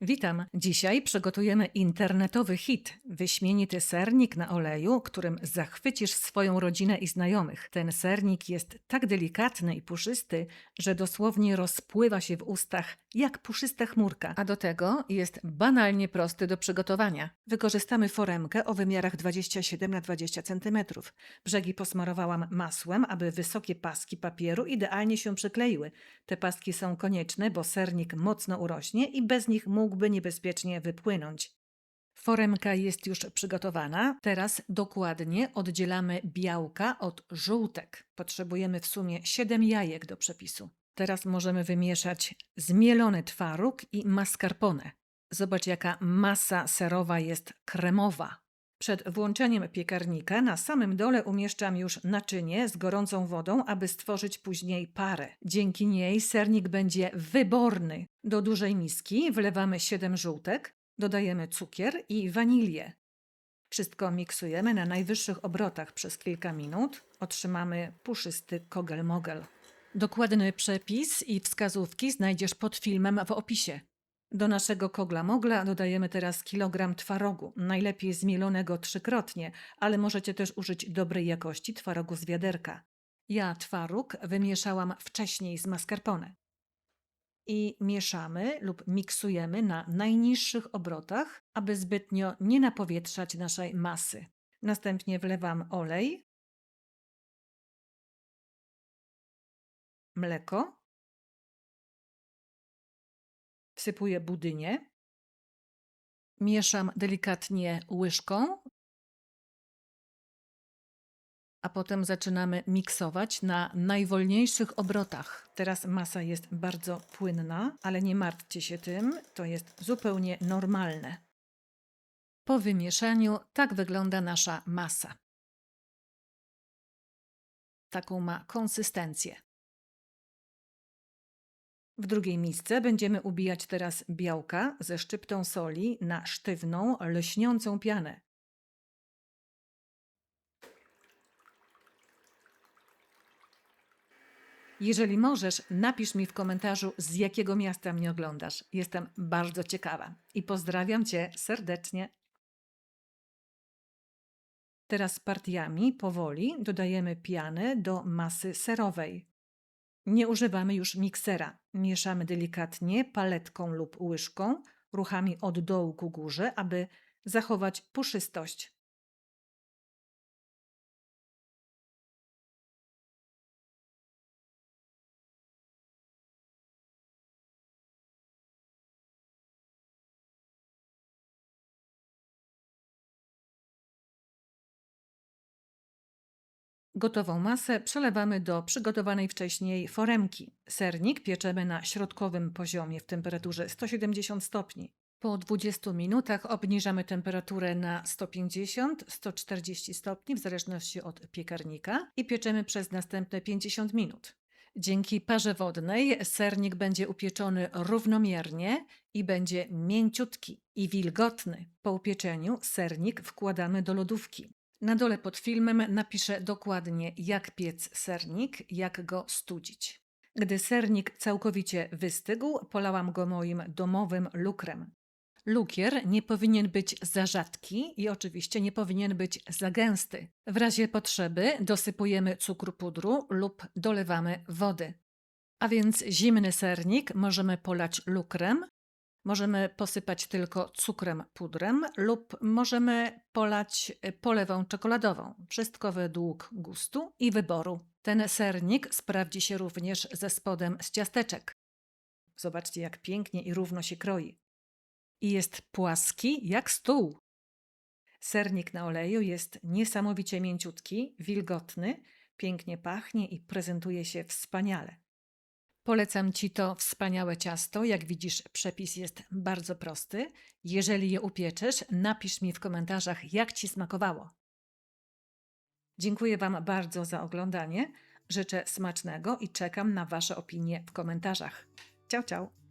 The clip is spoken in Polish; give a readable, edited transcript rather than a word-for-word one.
Witam! Dzisiaj przygotujemy internetowy hit, wyśmienity sernik na oleju, którym zachwycisz swoją rodzinę i znajomych. Ten sernik jest tak delikatny i puszysty, że dosłownie rozpływa się w ustach jak puszysta chmurka, a do tego jest banalnie prosty do przygotowania. Wykorzystamy foremkę o wymiarach 27 na 20 cm. Brzegi posmarowałam masłem, aby wysokie paski papieru idealnie się przykleiły. Te paski są konieczne, bo sernik mocno urośnie i bez nich mógłby niebezpiecznie wypłynąć. Foremka jest już przygotowana. Teraz dokładnie oddzielamy białka od żółtek. Potrzebujemy w sumie 7 jajek do przepisu. Teraz możemy wymieszać zmielony twaróg i mascarpone. Zobacz, jaka masa serowa jest kremowa. Przed włączeniem piekarnika na samym dole umieszczam już naczynie z gorącą wodą, aby stworzyć później parę. Dzięki niej sernik będzie wyborny. Do dużej miski wlewamy 7 żółtek, dodajemy cukier i wanilię. Wszystko miksujemy na najwyższych obrotach przez kilka minut. Otrzymamy puszysty kogel-mogel. Dokładny przepis i wskazówki znajdziesz pod filmem w opisie. Do naszego kogla-mogla dodajemy teraz kilogram twarogu, najlepiej zmielonego trzykrotnie, ale możecie też użyć dobrej jakości twarogu z wiaderka. Ja twaróg wymieszałam wcześniej z mascarpone. I mieszamy lub miksujemy na najniższych obrotach, aby zbytnio nie napowietrzać naszej masy. Następnie wlewam olej, mleko, wsypuję budynię, mieszam delikatnie łyżką, a potem zaczynamy miksować na najwolniejszych obrotach. Teraz masa jest bardzo płynna, ale nie martwcie się tym, to jest zupełnie normalne. Po wymieszaniu tak wygląda nasza masa. Taką ma konsystencję. W drugiej misce będziemy ubijać teraz białka ze szczyptą soli na sztywną, lśniącą pianę. Jeżeli możesz, napisz mi w komentarzu, z jakiego miasta mnie oglądasz. Jestem bardzo ciekawa i pozdrawiam Cię serdecznie. Teraz partiami powoli dodajemy pianę do masy serowej. Nie używamy już miksera. Mieszamy delikatnie paletką lub łyżką, ruchami od dołu ku górze, aby zachować puszystość. Gotową masę przelewamy do przygotowanej wcześniej foremki. Sernik pieczemy na środkowym poziomie w temperaturze 170 stopni. Po 20 minutach obniżamy temperaturę na 150-140 stopni w zależności od piekarnika i pieczemy przez następne 50 minut. Dzięki parze wodnej sernik będzie upieczony równomiernie i będzie mięciutki i wilgotny. Po upieczeniu sernik wkładamy do lodówki. Na dole pod filmem napiszę dokładnie, jak piec sernik, jak go studzić. Gdy sernik całkowicie wystygł, polałam go moim domowym lukrem. Lukier nie powinien być za rzadki i oczywiście nie powinien być za gęsty. W razie potrzeby dosypujemy cukru pudru lub dolewamy wody. A więc zimny sernik możemy polać lukrem, możemy posypać tylko cukrem pudrem lub możemy polać polewą czekoladową. Wszystko według gustu i wyboru. Ten sernik sprawdzi się również ze spodem z ciasteczek. Zobaczcie, jak pięknie i równo się kroi. I jest płaski jak stół. Sernik na oleju jest niesamowicie mięciutki, wilgotny, pięknie pachnie i prezentuje się wspaniale. Polecam Ci to wspaniałe ciasto. Jak widzisz, przepis jest bardzo prosty. Jeżeli je upieczesz, napisz mi w komentarzach, jak Ci smakowało. Dziękuję Wam bardzo za oglądanie. Życzę smacznego i czekam na Wasze opinie w komentarzach. Ciao, ciao!